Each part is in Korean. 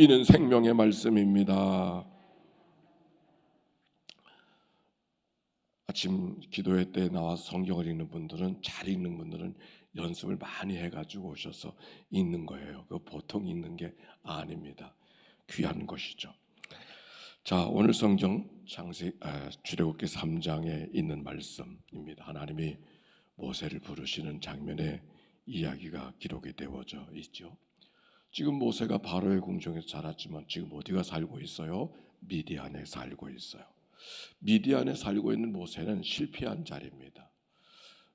이는 생명의 말씀입니다. 아침 기도회 때 나와서 성경을 읽는 분들은, 잘 읽는 분들은 연습을 많이 해가지고 오셔서 읽는 거예요. 그 보통 읽는 게 아닙니다. 귀한 것이죠. 자, 오늘 성경 출애굽기 3장에 있는 말씀입니다. 하나님이 모세를 부르시는 장면의 이야기가 기록이 되어져 있죠. 지금 모세가 바로의 궁정에서 자랐지만 지금 어디가 살고 있어요? 미디안에 살고 있어요. 미디안에 살고 있는 모세는 실패한 자리입니다.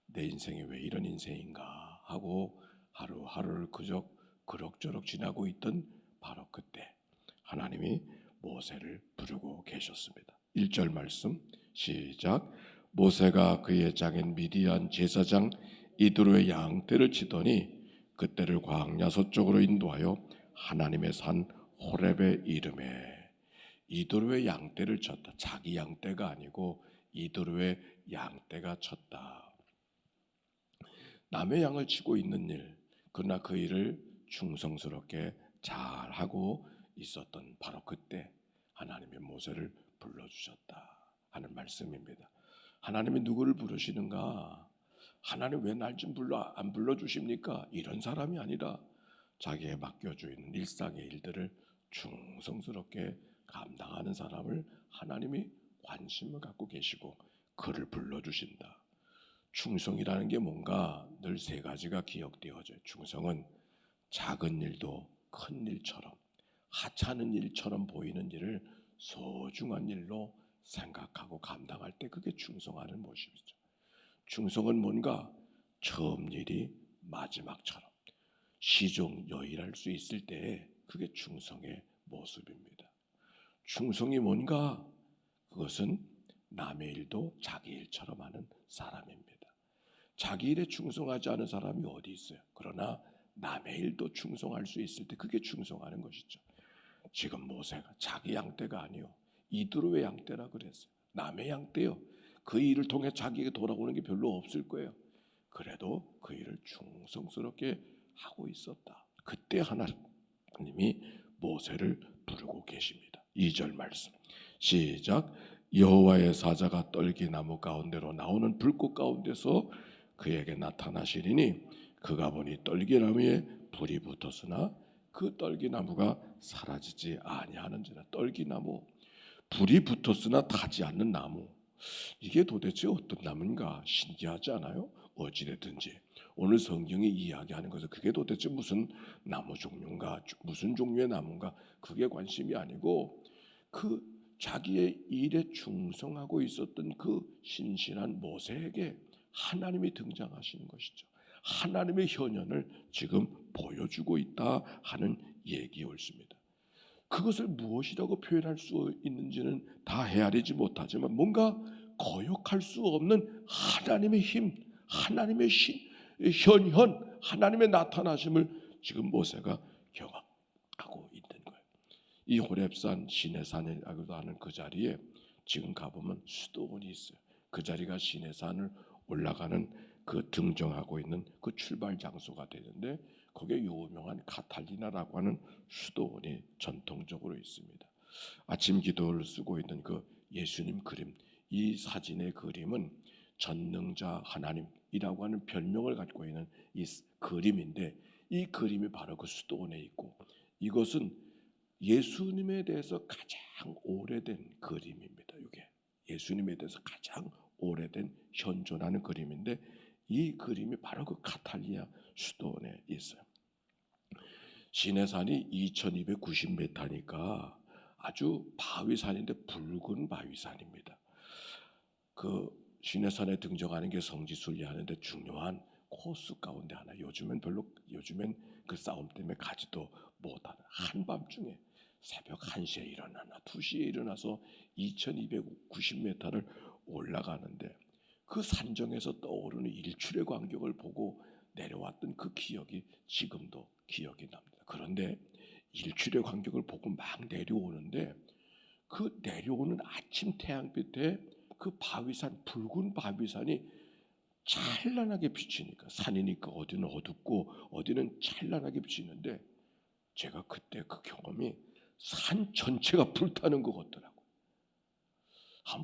내 인생이 왜 이런 인생인가 하고 하루하루를 그럭저럭 지나고 있던 바로 그때 하나님이 모세를 부르고 계셨습니다. 1절 말씀 시작. 모세가 그의 장인 미디안 제사장 이드로의 양떼를 치더니 그떼를 광야 서쪽으로 인도하여 하나님의 산 호렙에 이르매. 이드로의 양떼를 쳤다. 자기 양떼가 아니고 이드로의 양떼가 쳤다. 남의 양을 치고 있는 일, 그러나 그 일을 충성스럽게 잘하고 있었던 바로 그때 하나님의 모세를 불러주셨다 하는 말씀입니다. 하나님이 누구를 부르시는가? 하나님 왜 날 좀 안 불러주십니까? 이런 사람이 아니라 자기에 맡겨져 있는 일상의 일들을 충성스럽게 감당하는 사람을 하나님이 관심을 갖고 계시고 그를 불러주신다. 충성이라는 게 뭔가 늘 세 가지가 기억되어져요. 충성은 작은 일도 큰 일처럼, 하찮은 일처럼 보이는 일을 소중한 일로 생각하고 감당할 때 그게 충성하는 모습이죠. 충성은 뭔가 처음 일이 마지막처럼 시종여일할 수 있을 때 그게 충성의 모습입니다. 충성이 뭔가 그것은 남의 일도 자기 일처럼 하는 사람입니다. 자기 일에 충성하지 않은 사람이 어디 있어요? 그러나 남의 일도 충성할 수 있을 때 그게 충성하는 것이죠. 지금 모세가 자기 양떼가 아니요 이드로의 양떼라 그랬어요. 남의 양떼요. 그 일을 통해 자기에게 돌아오는 게 별로 없을 거예요. 그래도 그 일을 충성스럽게 하고 있었다. 그때 하나님이 모세를 부르고 계십니다. 2절 말씀 시작. 여호와의 사자가 떨기나무 가운데로 나오는 불꽃 가운데서 그에게 나타나시리니 그가 보니 떨기나무에 불이 붙었으나 그 떨기나무가 사라지지 아니하는지라. 떨기나무, 불이 붙었으나 타지 않는 나무, 이게 도대체 어떤 나무인가 신기하지 않아요? 어찌됐든지 오늘 성경이 이야기하는 것은 그게 도대체 무슨 나무 종류인가, 무슨 종류의 나무인가, 그게 관심이 아니고 그 자기의 일에 충성하고 있었던 그 신실한 모세에게 하나님이 등장하시는 것이죠. 하나님의 현현을 지금 보여주고 있다 하는 얘기에 옳습니다. 그것을 무엇이라고 표현할 수 있는지는 다 헤아리지 못하지만 뭔가 거역할 수 없는 하나님의 힘, 하나님의 현현, 하나님의 나타나심을 지금 모세가 경험하고 있는 거예요. 이 호렙산 시내산이라고도 하는 그 자리에 지금 가보면 수도원이 있어요. 그 자리가 시내산을 올라가는 그 등정하고 있는 그 출발 장소가 되는데 거기에 유명한 카탈리나라고 하는 수도원이 전통적으로 있습니다. 아침 기도를 쓰고 있는 그 예수님 그림, 이 사진의 그림은 전능자 하나님이라고 하는 별명을 갖고 있는 이 그림인데 이 그림이 바로 그 수도원에 있고 이것은 예수님에 대해서 가장 오래된 그림입니다. 이게 예수님에 대해서 가장 오래된 현존하는 그림인데 이 그림이 바로 그 카탈리아 수도원에 있어요. 시내산이 2290m니까 아주 바위산인데 붉은 바위산입니다. 그 시내산에 등정하는 게 성지순례하는데 중요한 코스 가운데 하나. 요즘엔 그 싸움 때문에 가지도 못하는 한밤중에 새벽 1시에 일어나나 2시에 일어나서 2290m를 올라가는데 그 산정에서 떠오르는 일출의 광경을 보고 내려왔던 그 기억이 지금도 기억이 납니다. 그런데 일출의 광경을 보고 막 내려오는데 그 내려오는 아침 태양빛에 그 바위산, 붉은 바위산이 찬란하게 비치니까, 산이니까 어디는 어둡고 어디는 찬란하게 비치는데 제가 그때 그 경험이 산 전체가 불타는 것 같더라고요.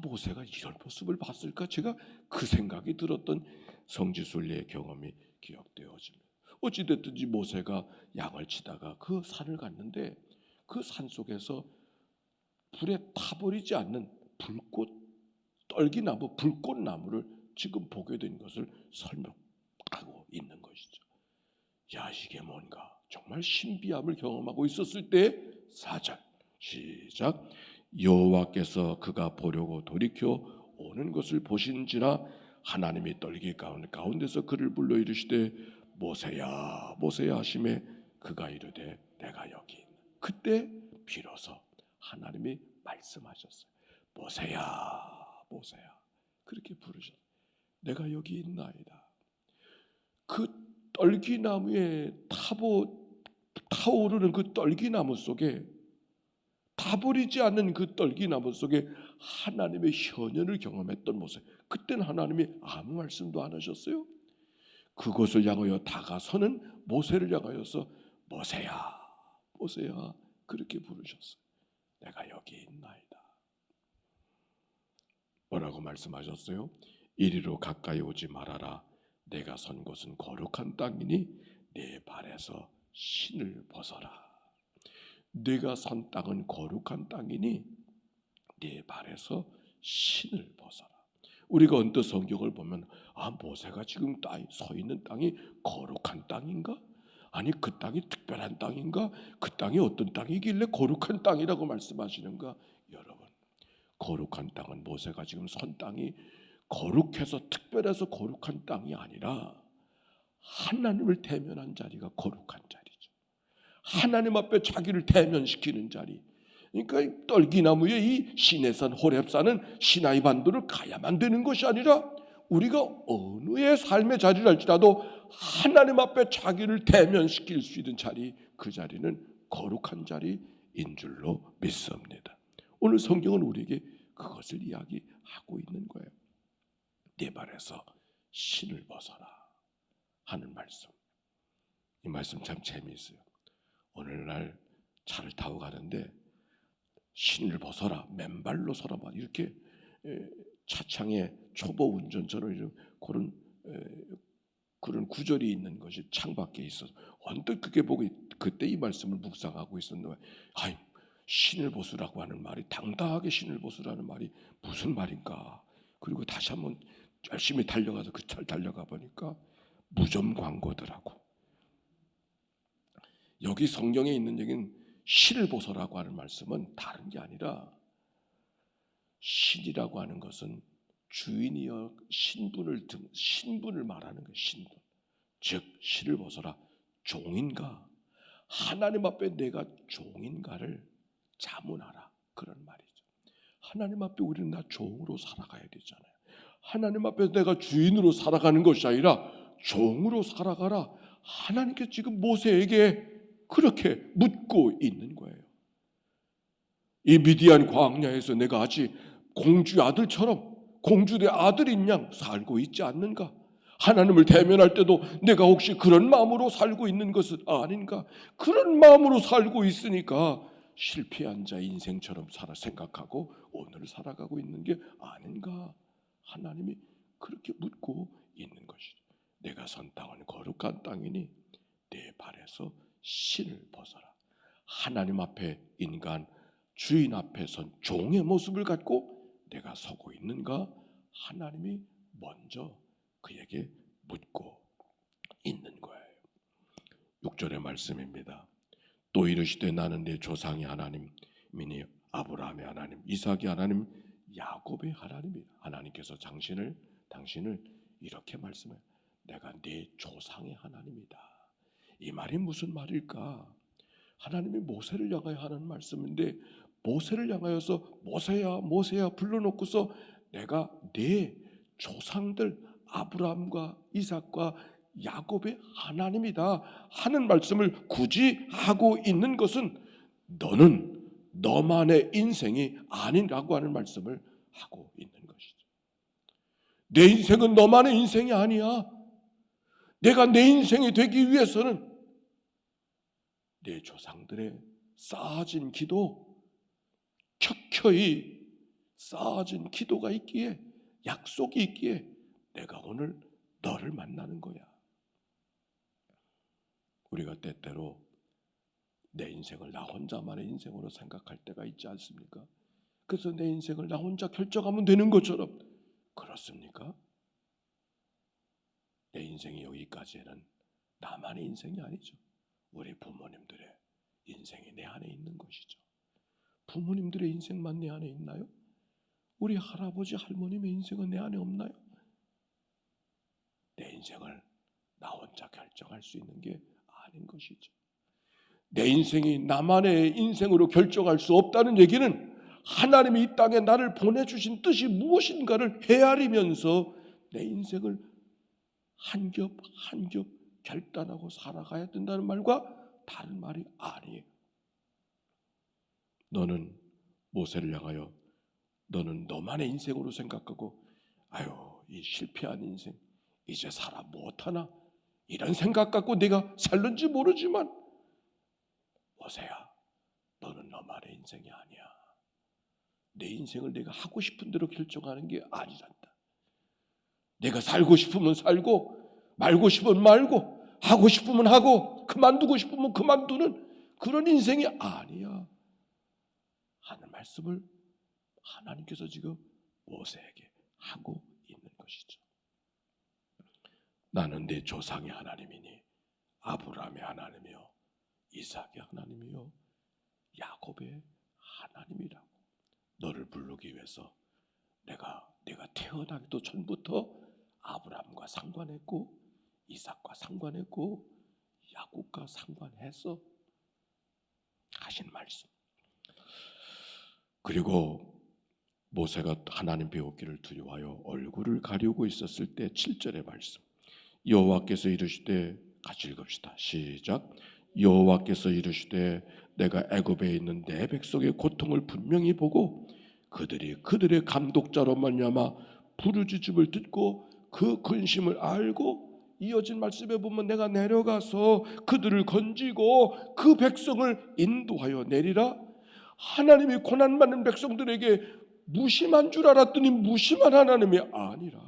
모세가 이런 모습을 봤을까? 제가 그 생각이 들었던 성지순례의 경험이 기억되어집니다. 어찌됐든지 모세가 양을 치다가 그 산을 갔는데 그 산 속에서 불에 타버리지 않는 떨기나무, 불꽃나무를 지금 보게 된 것을 설명하고 있는 것이죠. 야, 이게 뭔가 정말 신비함을 경험하고 있었을 때 4절 시작. 여호와께서 그가 보려고 돌이켜 오는 것을 보신지라 하나님이 떨기 가운데서 그를 불러 이르시되 모세야 모세야 하시매 그가 이르되 내가 여기 있나. 그때 비로소 하나님이 말씀하셨어요. 모세야 모세야 그렇게 부르셨어요. 내가 여기 있나이다. 그 떨기나무에 타오르는 그 떨기나무 속에, 타버리지 않는 그 떨기나무 속에 하나님의 현현을 경험했던 모세. 그때는 하나님이 아무 말씀도 안 하셨어요. 그것을 향하여 다가서는 모세를 향하여서 모세야 모세야 그렇게 부르셨어요. 내가 여기 있나이다. 뭐라고 말씀하셨어요? 이리로 가까이 오지 말아라. 내가 선 곳은 거룩한 땅이니 내 발에서 신을 벗어라. 내가 선 땅은 거룩한 땅이니 내 발에서 신을 벗어라. 우리가 언뜻 성경을 보면 모세가 지금 서 있는 땅이 거룩한 땅인가? 아니 그 땅이 특별한 땅인가? 그 땅이 어떤 땅이길래 거룩한 땅이라고 말씀하시는가? 여러분, 거룩한 땅은 모세가 지금 선 땅이 거룩해서 특별해서 거룩한 땅이 아니라 하나님을 대면한 자리가 거룩한 자리죠. 하나님 앞에 자기를 대면시키는 자리. 그러니까 떨기나무의 이 시내산 호렙산은 시나이 반도를 가야만 되는 것이 아니라 우리가 어느의 삶의 자리를 할지라도 하나님 앞에 자기를 대면시킬 수 있는 자리, 그 자리는 거룩한 자리인 줄로 믿습니다. 오늘 성경은 우리에게 그것을 이야기하고 있는 거예요. 내 발에서 신을 벗어라 하는 말씀. 이 말씀 참 재미있어요. 오늘날 차를 타고 가는데 신을 벗어라, 맨발로 서라봐 이렇게 차창에 초보 운전처럼 그런 구절이 있는 것이 창밖에 있어서 언뜻 그게 보고 그때 이 말씀을 묵상하고 있었는데 신을 벗으라고 하는 말이, 당당하게 신을 벗으라는 말이 무슨 말인가. 그리고 다시 한번 열심히 달려가서 그 차를 달려가 보니까 무점 광고더라고. 여기 성경에 있는 얘기는 신을 벗어라고 하는 말씀은 다른 게 아니라 신이라고 하는 것은 주인이여 신분을 말하는 거예요. 신분. 즉 신을 벗어라. 종인가? 하나님 앞에 내가 종인가를 자문하라. 그런 말이죠. 하나님 앞에 우리는 나 종으로 살아가야 되잖아요. 하나님 앞에 내가 주인으로 살아가는 것이 아니라 종으로 살아가라. 하나님께 지금 모세에게 그렇게 묻고 있는 거예요. 이 미디안 광야에서 내가 아직 공주의 아들처럼 공주의 아들인 양 살고 있지 않는가? 하나님을 대면할 때도 내가 혹시 그런 마음으로 살고 있는 것은 아닌가? 그런 마음으로 살고 있으니까 실패한 자 인생처럼 생각하고 오늘을 살아가고 있는 게 아닌가? 하나님이 그렇게 묻고 있는 것이죠. 내가 선 땅은 거룩한 땅이니 내 발에서 신을 벗어라. 하나님 앞에 인간 주인 앞에 선 종의 모습을 갖고 내가 서고 있는가? 하나님이 먼저 그에게 묻고 있는 거예요. 6절의 말씀입니다. 또 이르시되 나는 내 조상의 하나님이니 아브라함의 하나님, 이삭의 하나님, 야곱의 하나님이다. 하나님께서 당신을 이렇게 말씀해요. 내가 내 조상의 하나님이다. 이 말이 무슨 말일까? 하나님이 모세를 향하여 하는 말씀인데 모세를 향하여서 모세야 불러놓고서 내가 내 조상들 아브라함과 이삭과 야곱의 하나님이다 하는 말씀을 굳이 하고 있는 것은 너는 너만의 인생이 아니라고 하는 말씀을 하고 있는 것이죠. 내 인생은 너만의 인생이 아니야. 내가 내 인생이 되기 위해서는 내 조상들의 쌓아진 기도, 켜켜이 쌓아진 기도가 있기에, 약속이 있기에 내가 오늘 너를 만나는 거야. 우리가 때때로 내 인생을 나 혼자만의 인생으로 생각할 때가 있지 않습니까? 그래서 내 인생을 나 혼자 결정하면 되는 것처럼, 그렇습니까? 내 인생이 여기까지는 나만의 인생이 아니죠. 우리 부모님들의 인생이 내 안에 있는 것이죠. 부모님들의 인생만 내 안에 있나요? 우리 할아버지 할머님의 인생은 내 안에 없나요? 내 인생을 나 혼자 결정할 수 있는 게 아닌 것이죠. 내 인생이 나만의 인생으로 결정할 수 없다는 얘기는 하나님이 이 땅에 나를 보내주신 뜻이 무엇인가를 헤아리면서 내 인생을 한 겹 한 겹 결단하고 살아가야 된다는 말과 다른 말이 아니에요. 너는 모세를 향하여 너는 너만의 인생으로 생각하고 아유 이 실패한 인생 이제 살아 못하나 이런 생각 갖고 내가 살는지 모르지만 모세야 너는 너만의 인생이 아니야. 내 인생을 내가 하고 싶은 대로 결정하는 게 아니란다. 내가 살고 싶으면 살고 말고 싶으면 말고 하고 싶으면 하고 그만두고 싶으면 그만두는 그런 인생이 아니야 하는 말씀을 하나님께서 지금 모세에게 하고 있는 것이죠. 나는 내 조상의 하나님이니 아브라함의 하나님이요 이삭의 하나님이요 야곱의 하나님이라고 너를 부르기 위해서 내가 태어나기도 전부터 아브라함과 상관했고 이삭과 상관했고 야곱과 상관해서 하신 말씀. 그리고 모세가 하나님 배우기를 두려워하여 얼굴을 가리우고 있었을 때 7절의 말씀. 여호와께서 이르시되 같이 읽읍시다. 시작. 여호와께서 이르시되 내가 애굽에 있는 내 백성의 고통을 분명히 보고 그들의 감독자로 말미암아 부르짖음을 듣고 그 근심을 알고 이어진 말씀에 보면 내가 내려가서 그들을 건지고 그 백성을 인도하여 내리라. 하나님이 고난받는 백성들에게 무심한 줄 알았더니 무심한 하나님이 아니라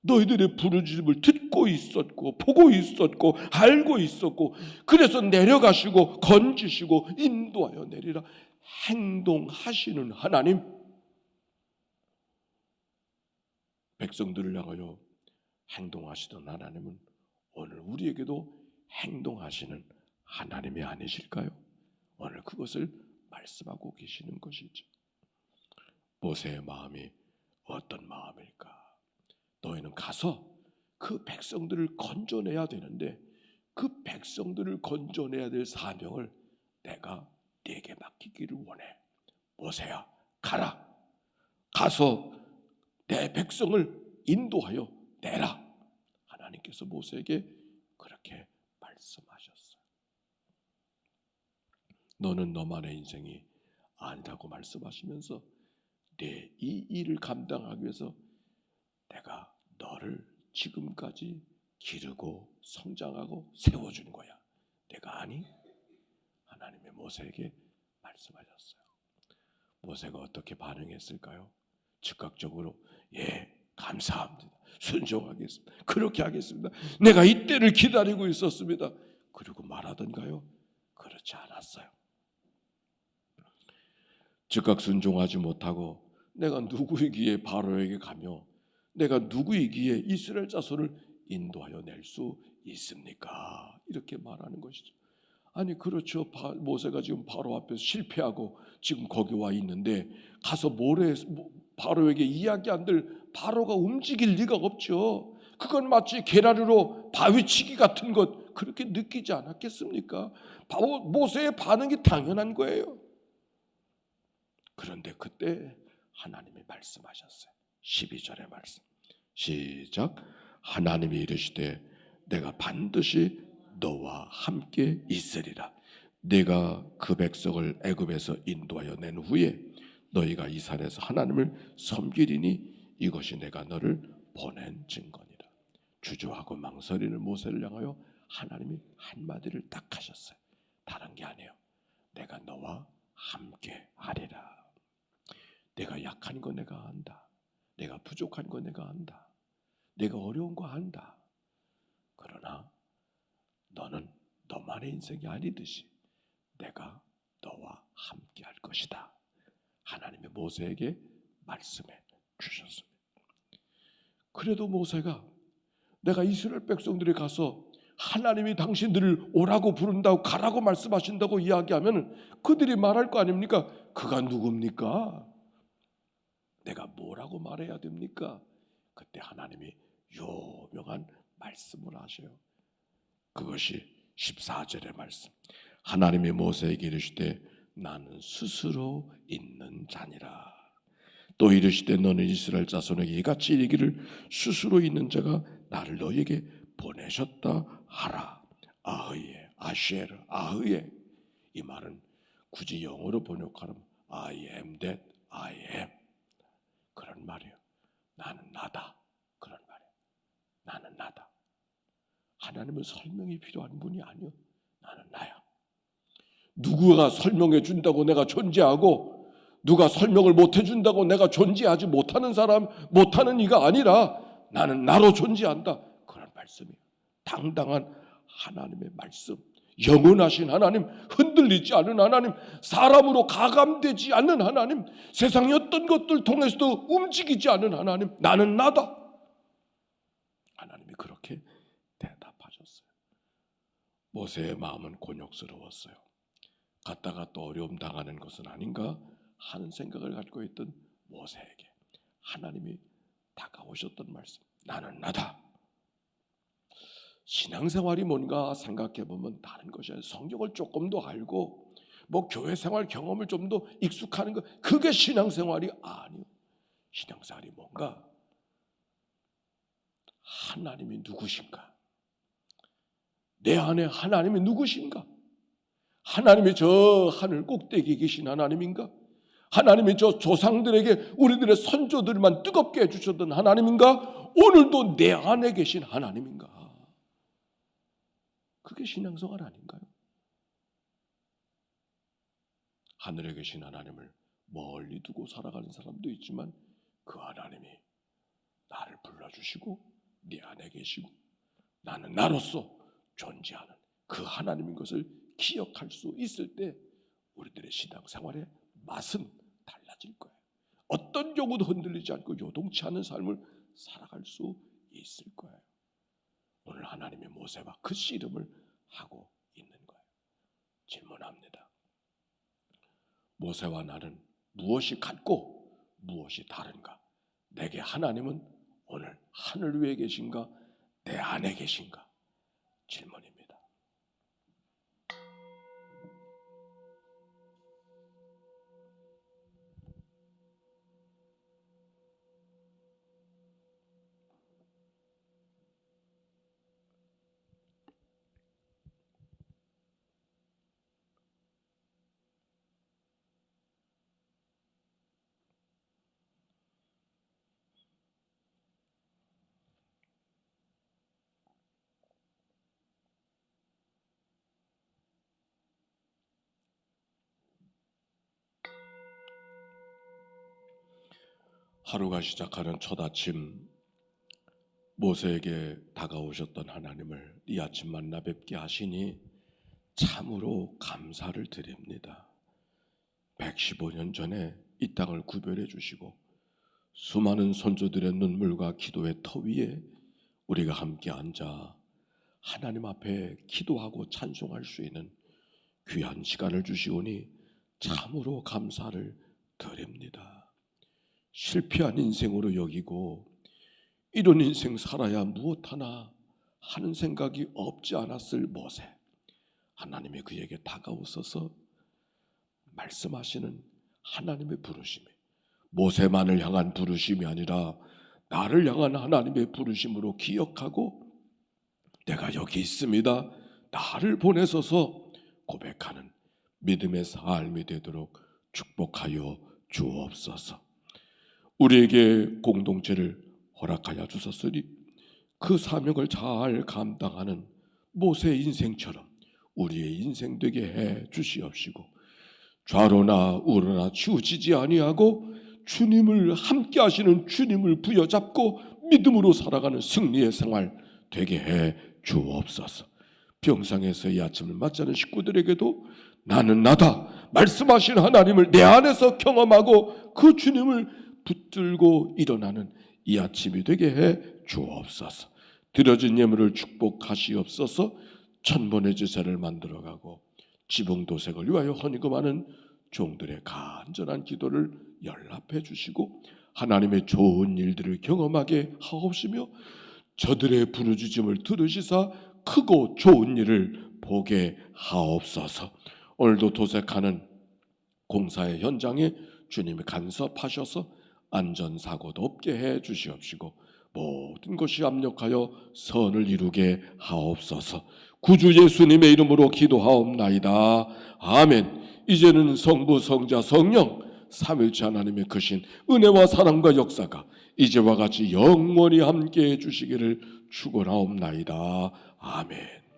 너희들의 부르짖음을 듣고 있었고 보고 있었고 알고 있었고 그래서 내려가시고 건지시고 인도하여 내리라. 행동하시는 하나님, 백성들을 향하여 행동하시던 하나님은 오늘 우리에게도 행동하시는 하나님이 아니실까요? 오늘 그것을 말씀하고 계시는 것이죠. 모세의 마음이 어떤 마음일까? 너희는 가서 그 백성들을 건져내야 되는데 그 백성들을 건져내야 될 사명을 내가 네게 맡기기를 원해. 모세야 가라. 가서 내 백성을 인도하여 내라. 하나님께서 모세에게 그렇게 말씀하셨어요. 너는 너만의 인생이 아니라고 말씀하시면서 내 이 일을 감당하기 위해서 내가 너를 지금까지 기르고 성장하고 세워준 거야. 내가 아니? 하나님의 모세에게 말씀하셨어요. 모세가 어떻게 반응했을까요? 즉각적으로 예, 감사합니다. 순종하겠습니다. 그렇게 하겠습니다. 내가 이때를 기다리고 있었습니다. 그리고 말하던가요? 그렇지 않았어요. 즉각 순종하지 못하고 내가 누구이기에 바로에게 가며 내가 누구이기에 이스라엘 자손을 인도하여 낼 수 있습니까? 이렇게 말하는 것이죠. 아니 그렇죠. 모세가 지금 바로 앞에서 실패하고 지금 거기 와 있는데 가서 바로에게 이야기 안 들 바로가 움직일 리가 없죠. 그건 마치 계란으로 바위치기 같은 것 그렇게 느끼지 않았겠습니까? 모세의 반응이 당연한 거예요. 그런데 그때 하나님이 말씀하셨어요. 12절의 말씀 시작. 하나님이 이르시되 내가 반드시 너와 함께 있으리라. 내가 그 백성을 애굽에서 인도하여 낸 후에 너희가 이 산에서 하나님을 섬기리니 이것이 내가 너를 보낸 증거니라. 주저하고 망설이는 모세를 향하여 하나님이 한마디를 딱 하셨어요. 다른 게 아니에요. 내가 너와 함께 하리라. 내가 약한 거 내가 안다. 내가 부족한 거 내가 안다. 내가 어려운 거 안다. 그러나 너는 너만의 인생이 아니듯이 내가 너와 함께 할 것이다. 하나님이 모세에게 말씀해 주셨습니다. 그래도 모세가 내가 이스라엘 백성들이 가서 하나님이 당신들을 오라고 부른다고 가라고 말씀하신다고 이야기하면 그들이 말할 거 아닙니까? 그가 누굽니까? 내가 뭐라고 말해야 됩니까? 그때 하나님이 유명한 말씀을 하셔요. 그것이 14절의 말씀. 하나님이 모세에게 이르시되 나는 스스로 있는 자니라. 또 이르시되 너는 이스라엘 자손에게 이같이 이르기를 스스로 있는 자가 나를 너에게 보내셨다 하라. 아흐예, 아쉐르, 아흐예. 이 말은 굳이 영어로 번역하면 I am that I am. 그런 말이에요. 나는 나다. 그런 말이에요. 나는 나다. 하나님은 설명이 필요한 분이 아니요. 나는 나야. 누구가 설명해 준다고 내가 존재하고 누가 설명을 못 해준다고 내가 존재하지 못하는 사람, 못하는 이가 아니라 나는 나로 존재한다. 그런 말씀이에요. 당당한 하나님의 말씀. 영원하신 하나님, 흔들리지 않는 하나님, 사람으로 가감되지 않는 하나님, 세상의 어떤 것들 통해서도 움직이지 않는 하나님, 나는 나다. 하나님이 그렇게 대답하셨어요. 모세의 마음은 곤욕스러웠어요. 갔다가 또 어려움 당하는 것은 아닌가 하는 생각을 갖고 있던 모세에게 하나님이 다가오셨던 말씀, 나는 나다. 신앙생활이 뭔가 생각해보면 다른 것이에요. 성경을 조금 더 알고 뭐 교회생활 경험을 좀 더 익숙하는 것, 그게 신앙생활이 아니에요. 신앙생활이 뭔가 하나님이 누구신가, 내 안에 하나님이 누구신가, 하나님이 저 하늘 꼭대기에 계신 하나님인가, 하나님이 저 조상들에게 우리들의 선조들만 뜨겁게 해주셨던 하나님인가, 오늘도 내 안에 계신 하나님인가. 그게 신앙생활 아닌가요? 하늘에 계신 하나님을 멀리 두고 살아가는 사람도 있지만 그 하나님이 나를 불러주시고 네 안에 계시고 나는 나로서 존재하는 그 하나님인 것을 기억할 수 있을 때 우리들의 신앙생활의 맛은 달라질 거예요. 어떤 경우도 흔들리지 않고 요동치 않은 삶을 살아갈 수 있을 거예요. 오늘 하나님이 모세와 그 씨름을 하고 있는 거예요. 질문합니다. 모세와 나는 무엇이 같고 무엇이 다른가? 내게 하나님은 오늘 하늘 위에 계신가? 내 안에 계신가? 질문입니다. 하루가 시작하는 첫 아침, 모세에게 다가오셨던 하나님을 이 아침 만나 뵙게 하시니 참으로 감사를 드립니다. 115년 전에 이 땅을 구별해 주시고 수많은 선조들의 눈물과 기도의 터 위에 우리가 함께 앉아 하나님 앞에 기도하고 찬송할 수 있는 귀한 시간을 주시오니 참으로 감사를 드립니다. 실패한 인생으로 여기고 이런 인생 살아야 무엇 하나 하는 생각이 없지 않았을 모세, 하나님이 그에게 다가오셔서 말씀하시는 하나님의 부르심이 모세만을 향한 부르심이 아니라 나를 향한 하나님의 부르심으로 기억하고 내가 여기 있습니다, 나를 보내셔서 고백하는 믿음의 삶이 되도록 축복하여 주옵소서. 우리에게 공동체를 허락하여 주셨으니 그 사명을 잘 감당하는 모세의 인생처럼 우리의 인생 되게 해 주시옵시고 좌로나 우로나 치우치지 아니하고 주님을 함께 하시는 주님을 부여잡고 믿음으로 살아가는 승리의 생활 되게 해 주옵소서. 병상에서 이 아침을 맞이하는 식구들에게도 나는 나다 말씀하신 하나님을 내 안에서 경험하고 그 주님을 붙들고 일어나는 이 아침이 되게 해 주옵소서. 드려진 예물을 축복하시옵소서. 천번의 제사를 만들어가고 지붕도색을 위하여 헌금하는 종들의 간절한 기도를 연락해 주시고 하나님의 좋은 일들을 경험하게 하옵시며 저들의 부르짖음을 들으시사 크고 좋은 일을 보게 하옵소서. 오늘도 도색하는 공사의 현장에 주님이 간섭하셔서 안전사고도 없게 해 주시옵시고 모든 것이 합력하여 선을 이루게 하옵소서. 구주 예수님의 이름으로 기도하옵나이다. 아멘. 이제는 성부, 성자, 성령 삼일체 하나님의 크신 은혜와 사랑과 역사가 이제와 같이 영원히 함께해 주시기를 축원하옵나이다. 아멘.